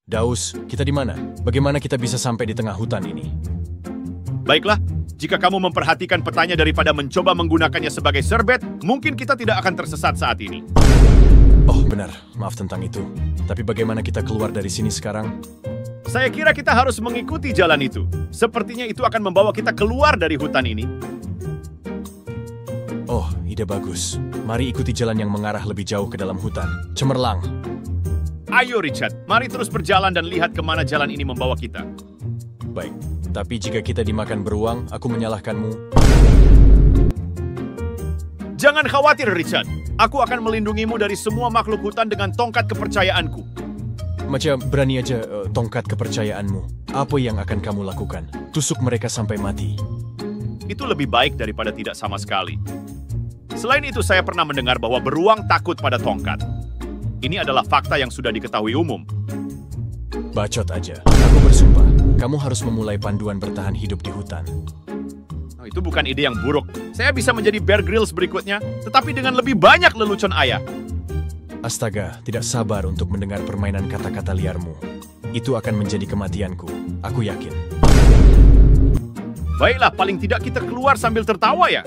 Daus, kita di mana? Bagaimana kita bisa sampai di tengah hutan ini? Baiklah, jika kamu memperhatikan petanya daripada mencoba menggunakannya sebagai serbet, mungkin kita tidak akan tersesat saat ini. Oh, benar. Maaf tentang itu. Tapi bagaimana kita keluar dari sini sekarang? Saya kira kita harus mengikuti jalan itu. Sepertinya itu akan membawa kita keluar dari hutan ini. Oh, ide bagus. Mari ikuti jalan yang mengarah lebih jauh ke dalam hutan. Cemerlang. Ayo Richard, mari terus berjalan dan lihat kemana jalan ini membawa kita. Baik, tapi jika kita dimakan beruang, aku menyalahkanmu. Jangan khawatir Richard, aku akan melindungimu dari semua makhluk hutan dengan tongkat kepercayaanku. Macam berani aja tongkat kepercayaanmu. Apa yang akan kamu lakukan? Tusuk mereka sampai mati. Itu lebih baik daripada tidak sama sekali. Selain itu, saya pernah mendengar bahwa beruang takut pada tongkat. Ini adalah fakta yang sudah diketahui umum. Bacot aja. Aku bersumpah, kamu harus memulai panduan bertahan hidup di hutan. Oh, itu bukan ide yang buruk. Saya bisa menjadi Bear Grylls berikutnya, tetapi dengan lebih banyak lelucon ayah. Astaga, tidak sabar untuk mendengar permainan kata-kata liarmu. Itu akan menjadi kematianku, aku yakin. Baiklah, paling tidak kita keluar sambil tertawa ya.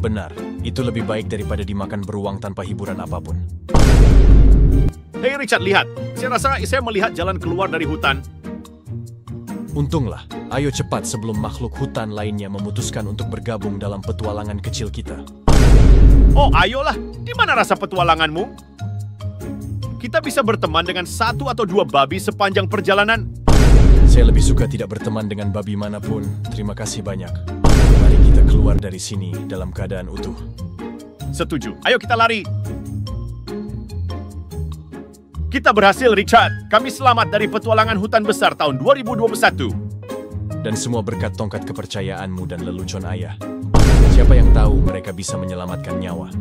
Benar, itu lebih baik daripada dimakan beruang tanpa hiburan apapun. Hei Richard, lihat. Saya rasa saya melihat jalan keluar dari hutan. Untunglah, ayo cepat sebelum makhluk hutan lainnya memutuskan untuk bergabung dalam petualangan kecil kita. Oh, ayolah. Di mana rasa petualanganmu? Kita bisa berteman dengan 1 atau 2 babi sepanjang perjalanan. Saya lebih suka tidak berteman dengan babi manapun. Terima kasih banyak. Mari kita keluar dari sini dalam keadaan utuh. Setuju. Ayo kita lari. Kita berhasil, Richard. Kami selamat dari petualangan hutan besar tahun 2021. Dan semua berkat tongkat kepercayaanmu dan lelucon ayah. Siapa yang tahu mereka bisa menyelamatkan nyawa.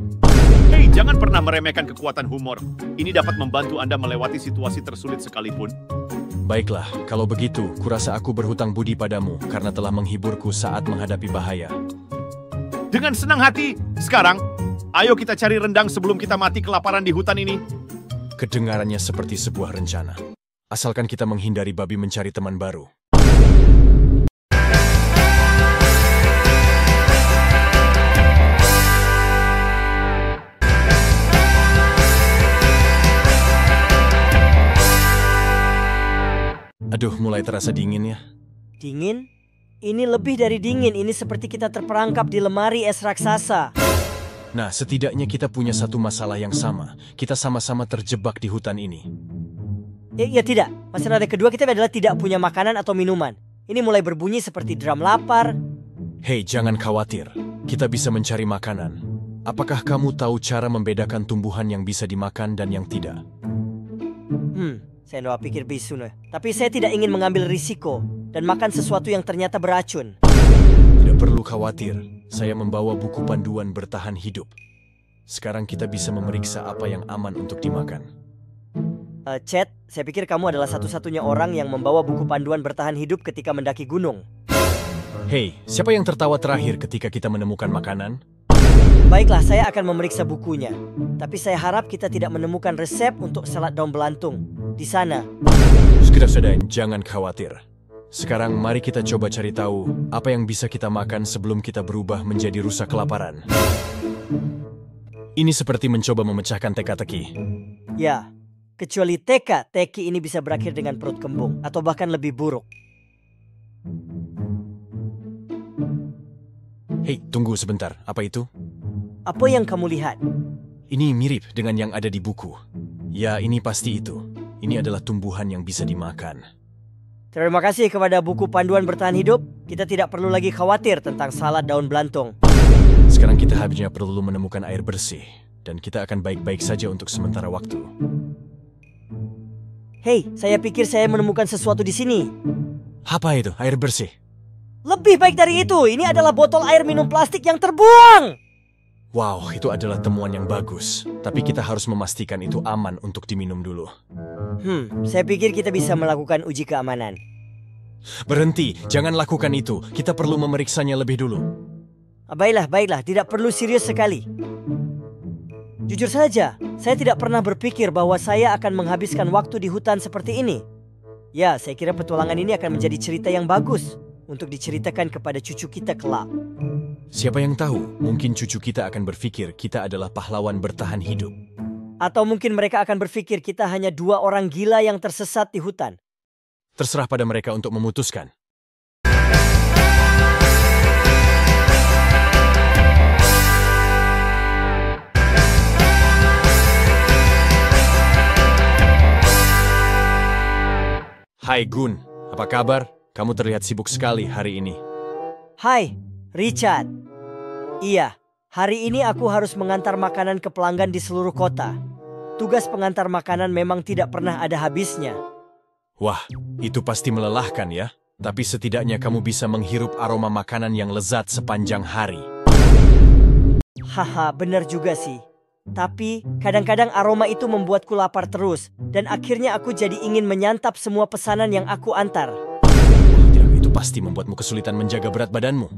Hei, jangan pernah meremehkan kekuatan humor. Ini dapat membantu Anda melewati situasi tersulit sekalipun. Baiklah, kalau begitu, kurasa aku berhutang budi padamu karena telah menghiburku saat menghadapi bahaya. Dengan senang hati. Sekarang, ayo kita cari rendang sebelum kita mati kelaparan di hutan ini. Kedengarannya seperti sebuah rencana. Asalkan kita menghindari babi mencari teman baru. Aduh, mulai terasa dingin ya. Dingin? Ini lebih dari dingin. Ini seperti kita terperangkap di lemari es raksasa. Nah, setidaknya kita punya satu masalah yang sama. Kita sama-sama terjebak di hutan ini. Ya tidak. Masalah kedua kita adalah tidak punya makanan atau minuman. Ini mulai berbunyi seperti drum lapar. Hei, jangan khawatir. Kita bisa mencari makanan. Apakah kamu tahu cara membedakan tumbuhan yang bisa dimakan dan yang tidak? Saya nggak pikir bisu. Tapi saya tidak ingin mengambil risiko dan makan sesuatu yang ternyata beracun. Tidak perlu khawatir. Saya membawa buku panduan bertahan hidup. Sekarang kita bisa memeriksa apa yang aman untuk dimakan. Chet, saya pikir kamu adalah satu-satunya orang yang membawa buku panduan bertahan hidup ketika mendaki gunung. Hei, siapa yang tertawa terakhir ketika kita menemukan makanan? Baiklah, saya akan memeriksa bukunya. Tapi saya harap kita tidak menemukan resep untuk salad daun belantung di sana. Sudah, jangan khawatir. Sekarang mari kita coba cari tahu apa yang bisa kita makan sebelum kita berubah menjadi rusa kelaparan. Ini seperti mencoba memecahkan teka-teki. Ya, kecuali teka-teki ini bisa berakhir dengan perut kembung atau bahkan lebih buruk. Hei, tunggu sebentar. Apa itu? Apa yang kamu lihat? Ini mirip dengan yang ada di buku. Ya, ini pasti itu. Ini adalah tumbuhan yang bisa dimakan. Terima kasih kepada buku panduan bertahan hidup. Kita tidak perlu lagi khawatir tentang salad daun belantung. Sekarang kita hanya perlu menemukan air bersih. Dan kita akan baik-baik saja untuk sementara waktu. Hei, saya pikir saya menemukan sesuatu di sini. Apa itu? Air bersih? Lebih baik dari itu. Ini adalah botol air minum plastik yang terbuang. Wow, itu adalah temuan yang bagus. Tapi kita harus memastikan itu aman untuk diminum dulu. Saya pikir kita bisa melakukan uji keamanan. Berhenti, jangan lakukan itu. Kita perlu memeriksanya lebih dulu. Baiklah, tidak perlu serius sekali. Jujur saja, Saya tidak pernah berpikir bahwa saya akan menghabiskan waktu di hutan seperti ini. Ya, saya kira petualangan ini akan menjadi cerita yang bagus untuk diceritakan kepada cucu kita kelak. Siapa yang tahu, mungkin cucu kita akan berpikir kita adalah pahlawan bertahan hidup. Atau mungkin mereka akan berpikir kita hanya dua orang gila yang tersesat di hutan. Terserah pada mereka untuk memutuskan. Hai Gun, apa kabar? Kamu terlihat sibuk sekali hari ini. Hai, Richard. Iya, hari ini aku harus mengantar makanan ke pelanggan di seluruh kota. Tugas pengantar makanan memang tidak pernah ada habisnya. Wah, itu pasti melelahkan ya. Tapi setidaknya kamu bisa menghirup aroma makanan yang lezat sepanjang hari. Haha, benar juga sih. Tapi kadang-kadang aroma itu membuatku lapar terus. Dan akhirnya aku jadi ingin menyantap semua pesanan yang aku antar. Tidak, itu pasti membuatmu kesulitan menjaga berat badanmu.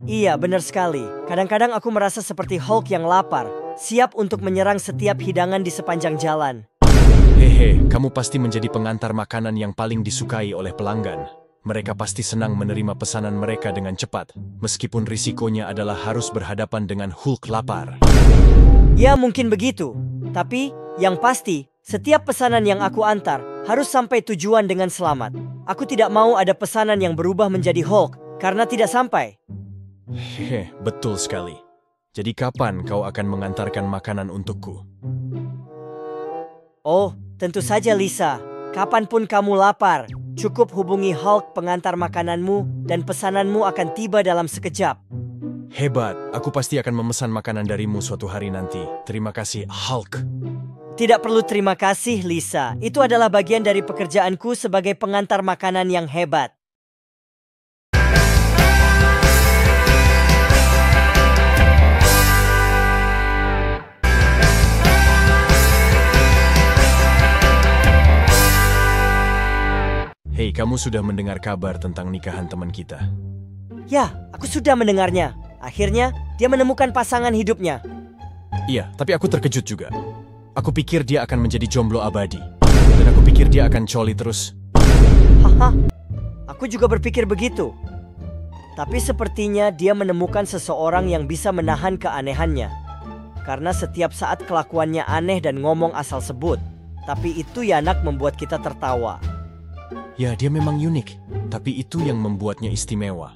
Iya, benar sekali. Kadang-kadang aku merasa seperti Hulk yang lapar, siap untuk menyerang setiap hidangan di sepanjang jalan. Hehe, kamu pasti menjadi pengantar makanan yang paling disukai oleh pelanggan. Mereka pasti senang menerima pesanan mereka dengan cepat, meskipun risikonya adalah harus berhadapan dengan Hulk lapar. Ya, mungkin begitu. Tapi, yang pasti, setiap pesanan yang aku antar harus sampai tujuan dengan selamat. Aku tidak mau ada pesanan yang berubah menjadi Hulk karena tidak sampai. Hehe, betul sekali. Jadi kapan kau akan mengantarkan makanan untukku? Oh, tentu saja Lisa. Kapanpun kamu lapar, cukup hubungi Hulk pengantar makananmu dan pesananmu akan tiba dalam sekejap. Hebat, aku pasti akan memesan makanan darimu suatu hari nanti. Terima kasih, Hulk. Tidak perlu terima kasih, Lisa. Itu adalah bagian dari pekerjaanku sebagai pengantar makanan yang hebat. Hei, kamu sudah mendengar kabar tentang nikahan teman kita? Ya, aku sudah mendengarnya. Akhirnya, dia menemukan pasangan hidupnya. Iya, tapi aku terkejut juga. Aku pikir dia akan menjadi jomblo abadi. Dan aku pikir dia akan coli terus. Haha, aku juga berpikir begitu. Tapi sepertinya dia menemukan seseorang yang bisa menahan keanehannya. Karena setiap saat kelakuannya aneh dan ngomong asal sebut. Tapi itu Yanak membuat kita tertawa. Ya, dia memang unik. Tapi itu yang membuatnya istimewa.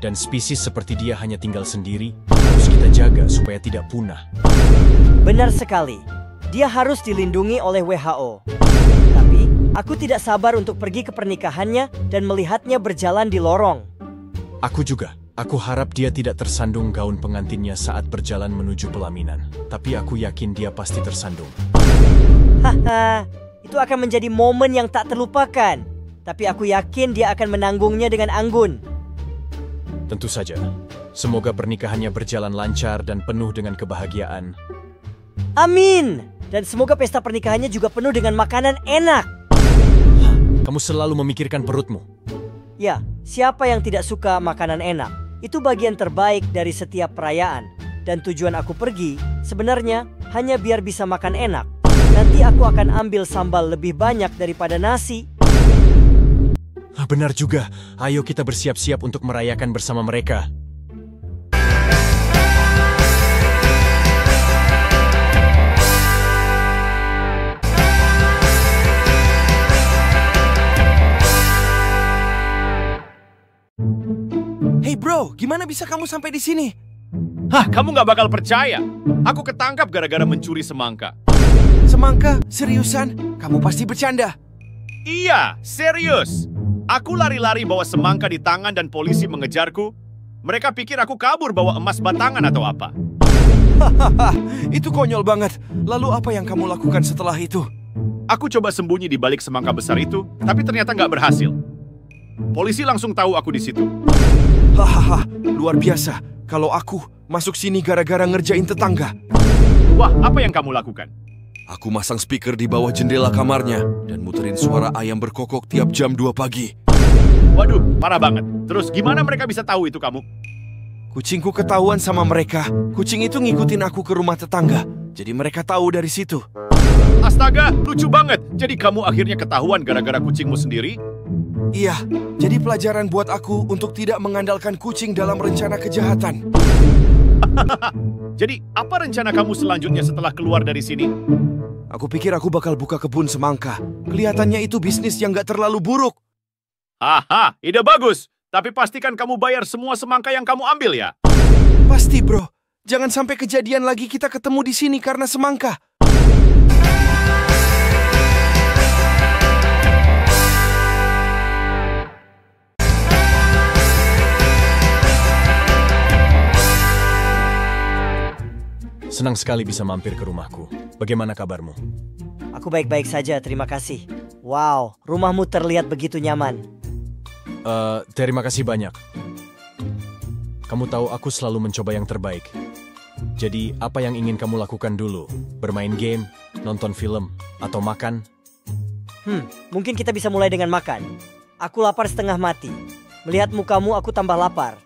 Dan spesies seperti dia hanya tinggal sendiri, harus kita jaga supaya tidak punah. Benar sekali. Dia harus dilindungi oleh WHO. Tapi, aku tidak sabar untuk pergi ke pernikahannya dan melihatnya berjalan di lorong. Aku juga. Aku harap dia tidak tersandung gaun pengantinnya saat berjalan menuju pelaminan. Tapi aku yakin dia pasti tersandung. Haha, itu akan menjadi momen yang tak terlupakan. Tapi aku yakin dia akan menanggungnya dengan anggun. Tentu saja. Semoga pernikahannya berjalan lancar dan penuh dengan kebahagiaan. Amin! Dan semoga pesta pernikahannya juga penuh dengan makanan enak. Kamu selalu memikirkan perutmu. Ya, siapa yang tidak suka makanan enak? Itu bagian terbaik dari setiap perayaan. Dan tujuan aku pergi sebenarnya hanya biar bisa makan enak. Nanti aku akan ambil sambal lebih banyak daripada nasi. Benar juga. Ayo kita bersiap-siap untuk merayakan bersama mereka. Hey bro, gimana bisa kamu sampai di sini? Hah, kamu nggak bakal percaya. Aku ketangkap gara-gara mencuri semangka. Semangka? Seriusan? Kamu pasti bercanda. Iya, serius. Aku lari-lari bawa semangka di tangan dan polisi mengejarku. Mereka pikir aku kabur bawa emas batangan atau apa. Hahaha, itu konyol banget. Lalu apa yang kamu lakukan setelah itu? Aku coba sembunyi di balik semangka besar itu, tapi ternyata nggak berhasil. Polisi langsung tahu aku di situ. Hahaha, luar biasa. Kalau aku masuk sini gara-gara ngerjain tetangga. Wah, apa yang kamu lakukan? Aku masang speaker di bawah jendela kamarnya dan muterin suara ayam berkokok tiap jam 2 pagi. Waduh, parah banget. Terus gimana mereka bisa tahu itu kamu? Kucingku ketahuan sama mereka. Kucing itu ngikutin aku ke rumah tetangga. Jadi mereka tahu dari situ. Astaga, lucu banget. Jadi kamu akhirnya ketahuan gara-gara kucingmu sendiri? Iya, jadi pelajaran buat aku untuk tidak mengandalkan kucing dalam rencana kejahatan. Jadi, apa rencana kamu selanjutnya setelah keluar dari sini? Aku pikir aku bakal buka kebun semangka. Kelihatannya itu bisnis yang gak terlalu buruk. Haha, ide bagus. Tapi pastikan kamu bayar semua semangka yang kamu ambil ya. Pasti, bro. Jangan sampai kejadian lagi kita ketemu di sini karena semangka. Senang sekali bisa mampir ke rumahku. Bagaimana kabarmu? Aku baik-baik saja, terima kasih. Wow, rumahmu terlihat begitu nyaman. Terima kasih banyak. Kamu tahu aku selalu mencoba yang terbaik. Jadi, apa yang ingin kamu lakukan dulu? Bermain game, nonton film, atau makan? Mungkin kita bisa mulai dengan makan. Aku lapar setengah mati. Melihat mukamu, aku tambah lapar.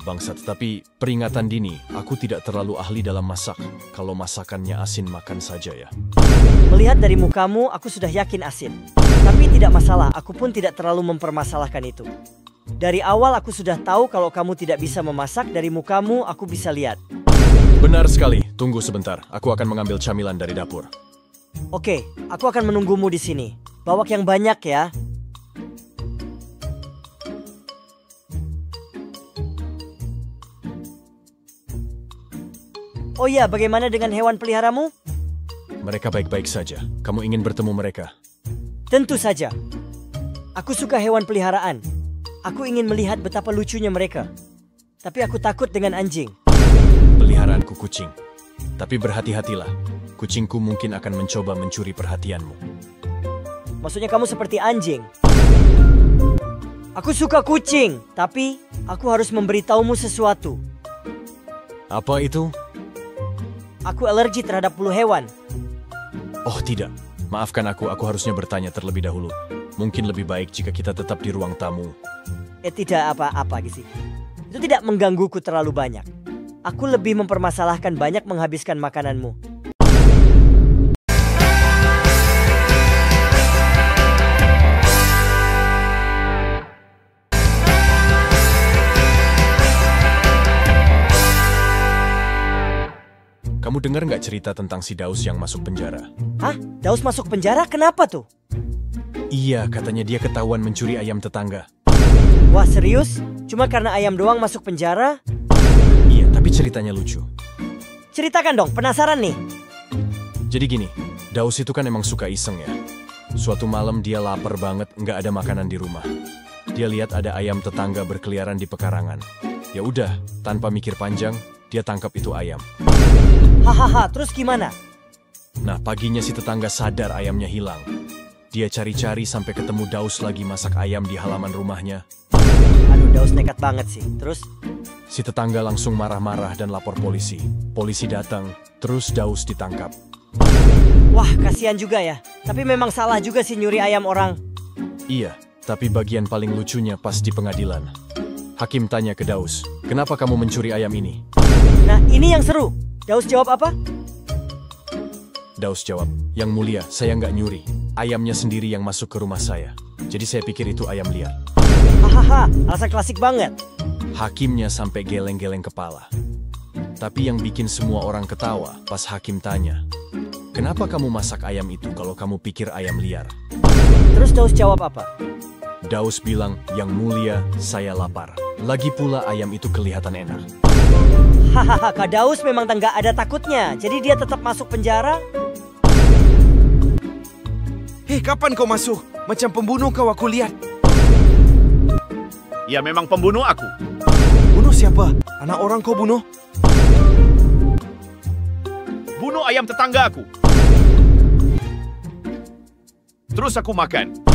Bangsat, tapi peringatan dini, aku tidak terlalu ahli dalam masak. Kalau masakannya asin, makan saja ya. Melihat dari mukamu, aku sudah yakin asin. Tapi tidak masalah, aku pun tidak terlalu mempermasalahkan itu. Dari awal aku sudah tahu kalau kamu tidak bisa memasak, dari mukamu aku bisa lihat. Benar sekali, tunggu sebentar. Aku akan mengambil camilan dari dapur. Oke, aku akan menunggumu di sini. Bawak yang banyak ya. Oh iya, bagaimana dengan hewan peliharamu? Mereka baik-baik saja. Kamu ingin bertemu mereka? Tentu saja. Aku suka hewan peliharaan. Aku ingin melihat betapa lucunya mereka. Tapi aku takut dengan anjing. Peliharaanku kucing. Tapi berhati-hatilah. Kucingku mungkin akan mencoba mencuri perhatianmu. Maksudnya kamu seperti anjing? Aku suka kucing, tapi aku harus memberitahumu sesuatu. Apa itu? Aku alergi terhadap bulu hewan. Oh tidak, maafkan aku harusnya bertanya terlebih dahulu. Mungkin lebih baik jika kita tetap di ruang tamu. Tidak apa-apa sih. Itu tidak menggangguku terlalu banyak. Aku lebih mempermasalahkan banyak menghabiskan makananmu. Kamu dengar nggak cerita tentang si Daus yang masuk penjara? Hah? Daus masuk penjara? Kenapa tuh? Iya, katanya dia ketahuan mencuri ayam tetangga. Wah, serius? Cuma karena ayam doang masuk penjara? Iya, tapi ceritanya lucu. Ceritakan dong, penasaran nih. Jadi gini, Daus itu kan emang suka iseng ya. Suatu malam dia lapar banget, nggak ada makanan di rumah. Dia lihat ada ayam tetangga berkeliaran di pekarangan. Ya udah, tanpa mikir panjang, dia tangkap itu ayam. Hahaha, terus gimana? Nah, paginya si tetangga sadar ayamnya hilang. Dia cari-cari sampai ketemu Daus lagi masak ayam di halaman rumahnya. Aduh, Daus nekat banget sih. Terus? Si tetangga langsung marah-marah dan lapor polisi. Polisi datang, terus Daus ditangkap. Wah, kasihan juga ya. Tapi memang salah juga sih nyuri ayam orang. Iya, tapi bagian paling lucunya pas di pengadilan. Hakim tanya ke Daus, kenapa kamu mencuri ayam ini? Nah, ini yang seru. Daus jawab apa? Daus jawab, yang mulia, saya nggak nyuri. Ayamnya sendiri yang masuk ke rumah saya. Jadi saya pikir itu ayam liar. Hahaha, alasan klasik banget. Hakimnya sampai geleng-geleng kepala. Tapi yang bikin semua orang ketawa pas hakim tanya, kenapa kamu masak ayam itu kalau kamu pikir ayam liar? Terus Daus jawab apa? Daus bilang, yang mulia, saya lapar. Lagi pula ayam itu kelihatan enak. Hahaha, Kak Daus memang nggak ada takutnya. Jadi dia tetap masuk penjara. Hei, kapan kau masuk? Macam pembunuh kau aku lihat. Ya memang pembunuh aku. Bunuh siapa? Anak orang kau bunuh? Bunuh ayam tetangga aku. Terus aku makan.